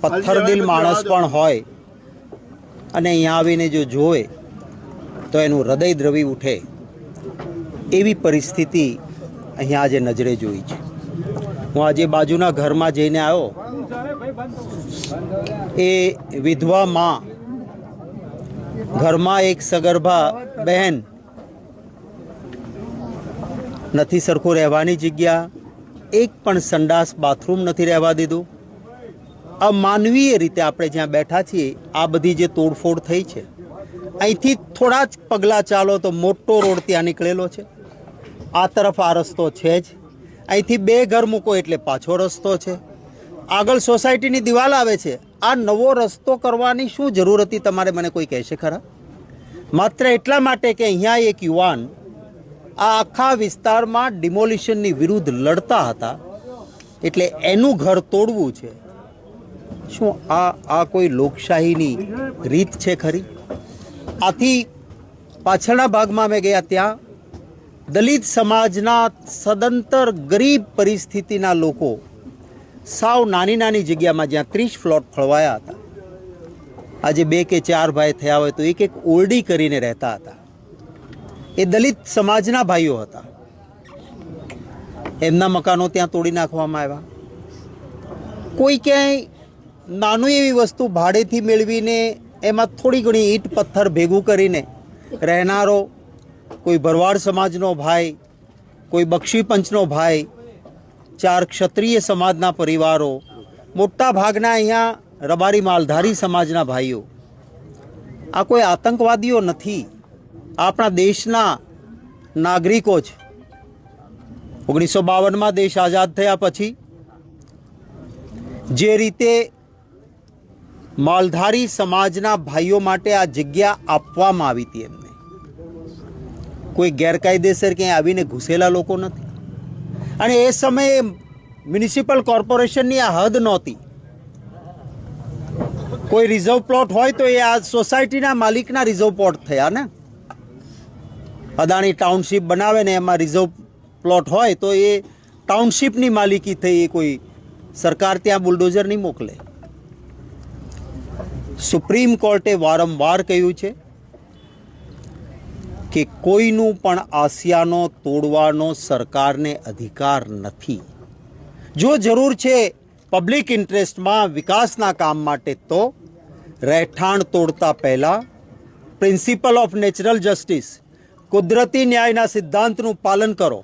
પથ્થરદિલ માણસ પણ હોય અને અહીંયા આવીને જો જોવે તો એનું હૃદય દ્રવી ઉઠે એવી પરિસ્થિતિ અહીંયા આજે નજરે જોઈ છે. હું આજે બાજુના ઘરમાં જઈને આવ્યો. એ વિધવા માં, ઘરમાં એક સગર્ભા બહેન, નથી સરખું રહેવાની જગ્યા, એક પણ સંડાસ બાથરૂમ નથી રહેવા દીધું. અમાનવીય રીતે આપણે જ્યાં બેઠા છીએ આ બધી જે તોડફોડ થઈ છે, અહીંથી થોડા જ પગલાં ચાલો તો મોટો રોડ ત્યાં નીકળેલો છે. આ તરફ આ રસ્તો છે જ, અહીંથી 2 ઘર મૂકો એટલે પાછો રસ્તો છે. આગળ સોસાયટીની દિવાલ આવે છે. આ નવો રસ્તો કરવાની શું જરૂર હતી તમારે, મને કોઈ કહેશે ખરા? માત્ર એટલા માટે કે અહીંયા એક યુવાન આ આખા વિસ્તારમાં ડિમોલિશનની વિરુદ્ધ લડતા હતા એટલે એનું ઘર તોડવું છે. શું આ કોઈ લોકશાહીની રીત છે ખરી? આથી પાછળના ભાગમાં અમે ગયા, ત્યાં દલિત સમાજના સદંતર ગરીબ પરિસ્થિતિના લોકો સાવ નાની નાની જગ્યામાં, જ્યાં 30 ફ્લોટ ફળવાયા હતા, આજે 2 કે 4 ભાઈ થયા હોય તો એક ઓરડી કરીને રહેતા હતા. એ દલિત સમાજના ભાઈઓ હતા. એમના મકાનો ત્યાં તોડી નાખવામાં આવ્યા. કોઈ ક્યાંય નાનું એવી વસ્તુ ભાડેથી મેળવીને એમાં થોડી ઘણી ઈંટ પથ્થર ભેગું કરીને રહેનારો, કોઈ ભરવાડ સમાજનો ભાઈ, કોઈ બક્ષી પંચનો ભાઈ, 4 ક્ષત્રિય સમાજના પરિવારો, મોટા ભાગના અહીંયા રબારી માલધારી સમાજના ભાઈઓ. આ કોઈ આતંકવાદીઓ નથી, આપણા દેશના નાગરિકો છે. 1952માં દેશ આઝાદ થયા પછી જે રીતે માલધારી સમાજના ભાઈઓ માટે આ જગ્યા આપવામાં આવી હતી, એમને કોઈ ગેરકાયદેસર ક્યાંય આવીને ઘૂસેલા લોકો નથી. અને એ સમયે મ્યુનિસિપલ કોર્પોરેશનની આ હદ નહોતી. કોઈ રિઝર્વ પ્લોટ હોય તો એ આ સોસાયટીના માલિકના રિઝર્વ પ્લોટ થયા ને. અદાણી ટાઉનશીપ બનાવે ને એમાં રિઝર્વ પ્લોટ હોય તો એ ટાઉનશીપની માલિકી થઈ, એ કોઈ સરકાર ત્યાં બુલડોઝર નહીં મોકલે. સુપ્રીમ કોર્ટે વારંવાર કહ્યું છે કે કોઈનું પણ આસિયાનો તોડવાનો સરકારને અધિકાર નથી. જો જરૂર છે પબ્લિક ઇન્ટરેસ્ટમાં વિકાસના કામ માટે તો રહેઠાણ તોડતા પહેલાં પ્રિન્સિપલ ઓફ નેચરલ જસ્ટિસ, કુદરતી ન્યાયના સિદ્ધાંતનું પાલન કરો.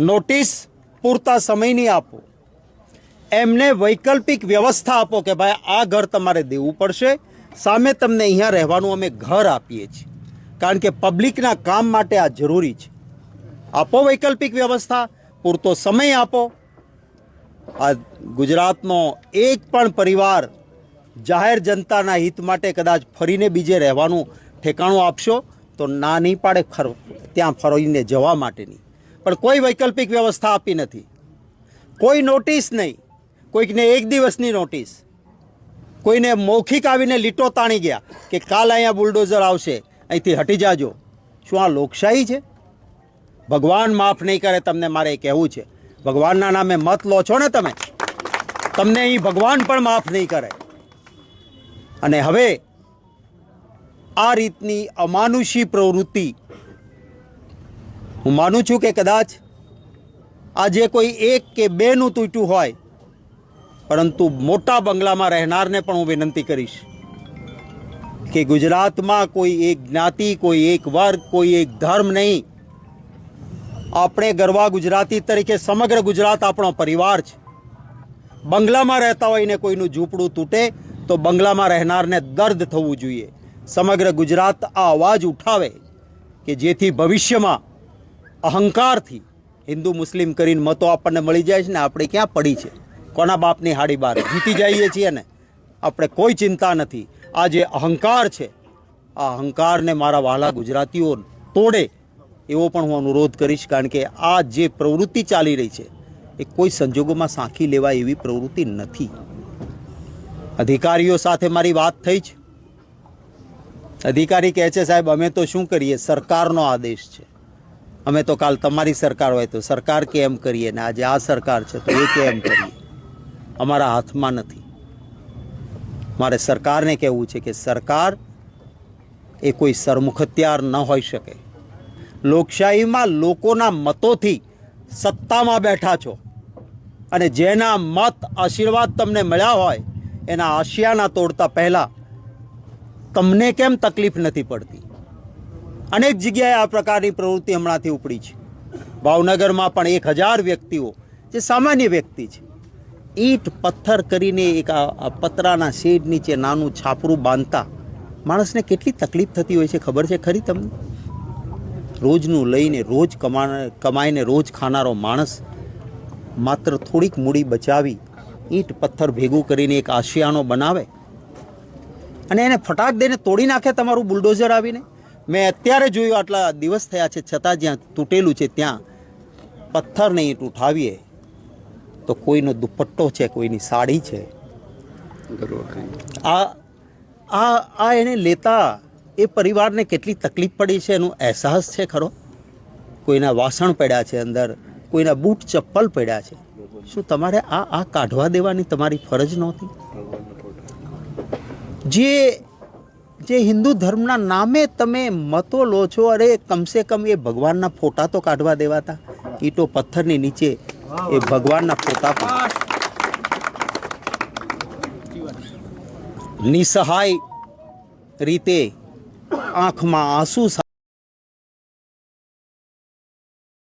નોટિસ પૂરતા સમયની આપો. એમને વૈકલ્પિક વ્યવસ્થા આપો કે ભાઈ આ ઘર તમારે દેવું પડશે, સામે તમને અહીંયા રહેવાનું અમે ઘર આપીએ છીએ, કારણ કે પબ્લિકના કામ માટે આ જરૂરી છે. આપો વૈકલ્પિક વ્યવસ્થા, પૂરતો સમય આપો. આ ગુજરાતનો એક પણ પરિવાર જાહેર જનતાના હિત માટે કદાચ ફરીને બીજે રહેવાનું ઠેકાણું આપશો તો ના નહીં પાડે ત્યાં ફરીને જવા માટેની. પણ કોઈ વૈકલ્પિક વ્યવસ્થા આપી નથી, કોઈ નોટિસ નહીં. કોઈકને 1 દિવસની નોટિસ, કોઈને મૌખિક આવીને લીટો તાણી ગયા કે કાલ અહીંયા બુલડોઝર આવશે, અહીંથી હટી જાજો. શું આ લોકશાહી છે? ભગવાન માફ નહીં કરે તમને. મારે કહેવું છે, ભગવાનના નામે મત લો છો ને તમે, તમને અહીં ભગવાન પણ માફ નહીં કરે. અને હવે આ રીતની અમાનુષી પ્રવૃત્તિ, હું માનું છું કે કદાચ આજે કોઈ 1 કે 2નું તૂટ્યું હોય, પરંતુ મોટા બંગલામાં રહેનારને પણ હું વિનંતી કરીશ કે ગુજરાતમાં કોઈ એક જ્ઞાતિ, કોઈ એક વર્ગ, કોઈ એક ધર્મ નહીં. આપણે ગરવા ગુજરાતી તરીકે સમગ્ર ગુજરાત આપણો પરિવાર છે. બંગલામાં રહેતા હોય ને કોઈનું ઝૂંપડું તૂટે તો બંગલામાં રહેનારને દર્દ થવું જોઈએ. સમગ્ર ગુજરાત આ અવાજ ઉઠાવે કે જેથી ભવિષ્યમાં અહંકારથી હિન્દુ મુસ્લિમ કરીને મતો આપણને મળી જાય છે ને આપણે ક્યાં પડી છે, કોના બાપની હાડી બહાર જીતી જઈએ છીએ ને આપણે કોઈ ચિંતા નથી. આ જે અહંકાર છે, આ અહંકારને મારા વહાલા ગુજરાતીઓ તોડે એવો પણ હું અનુરોધ કરીશ, કારણ કે આ જે પ્રવૃત્તિ ચાલી રહી છે એ કોઈ સંજોગોમાં સાંખી લેવાય એવી પ્રવૃત્તિ નથી. અધિકારીઓ સાથે મારી વાત થઈ છે. અધિકારી કહે છે સાહેબ અમે તો શું કરીએ, સરકારનો આદેશ છે, અમે તો કાલ તમારી સરકાર હોય તો સરકાર કે એમ કરીએ ને આજે આ સરકાર છે તો એ કે એમ કરીએ, અમારા હાથમાં નથી. મારે સરકારને કહેવું છે કે સરકાર એ કોઈ સરમુખત્યાર ન હોઈ શકે. લોકશાહીમાં લોકોના મતોથી સત્તામાં બેઠા છો અને જેના મત આશીર્વાદ તમને મળ્યા હોય એના આશિયાના તોડતા પહેલાં તમને કેમ તકલીફ નથી પડતી? અનેક જગ્યાએ આ પ્રકારની પ્રવૃત્તિ હમણાંથી ઉપડી છે. ભાવનગરમાં પણ 1000 વ્યક્તિઓ જે સામાન્ય વ્યક્તિ છે ઈંટ પથ્થર કરીને એક આ પતરાના શેડ નીચે નાનું છાપરું બાંધતા માણસને કેટલી તકલીફ થતી હોય છે ખબર છે ખરી તમને? રોજનું લઈને રોજ કમાઈને રોજ ખાનારો માણસ માત્ર થોડીક મૂડી બચાવી ઈંટ પથ્થર ભેગું કરીને એક આશિયાનો બનાવે અને એને ફટાક દઈને તોડી નાખે તમારું બુલડોઝર આવીને. મેં અત્યારે જોયું, આટલા દિવસ થયા છે છતાં જ્યાં તૂટેલું છે ત્યાં પથ્થરને ઈંટ ઉઠાવીએ તો કોઈનો દુપટ્ટો છે, કોઈની સાડી છે. આ એને લેતા એ પરિવારને કેટલી તકલીફ પડી છે એનો અહેસાસ છે ખરો? કોઈના વાસણ પડ્યા છે અંદર, કોઈના બૂટ ચપ્પલ પડ્યા છે. શું તમારે આ કાઢવા દેવાની તમારી ફરજ નહોતી? જે હિન્દુ ધર્મના નામે તમે મતો લો છો, અરે કમસે કમ એ ભગવાનના ફોટા તો કાઢવા દેવાતા. ઈંટો પથ્થરની નીચે એ ભગવાનના ફોટા નિસહાય રીતે આંખમાં આંસુ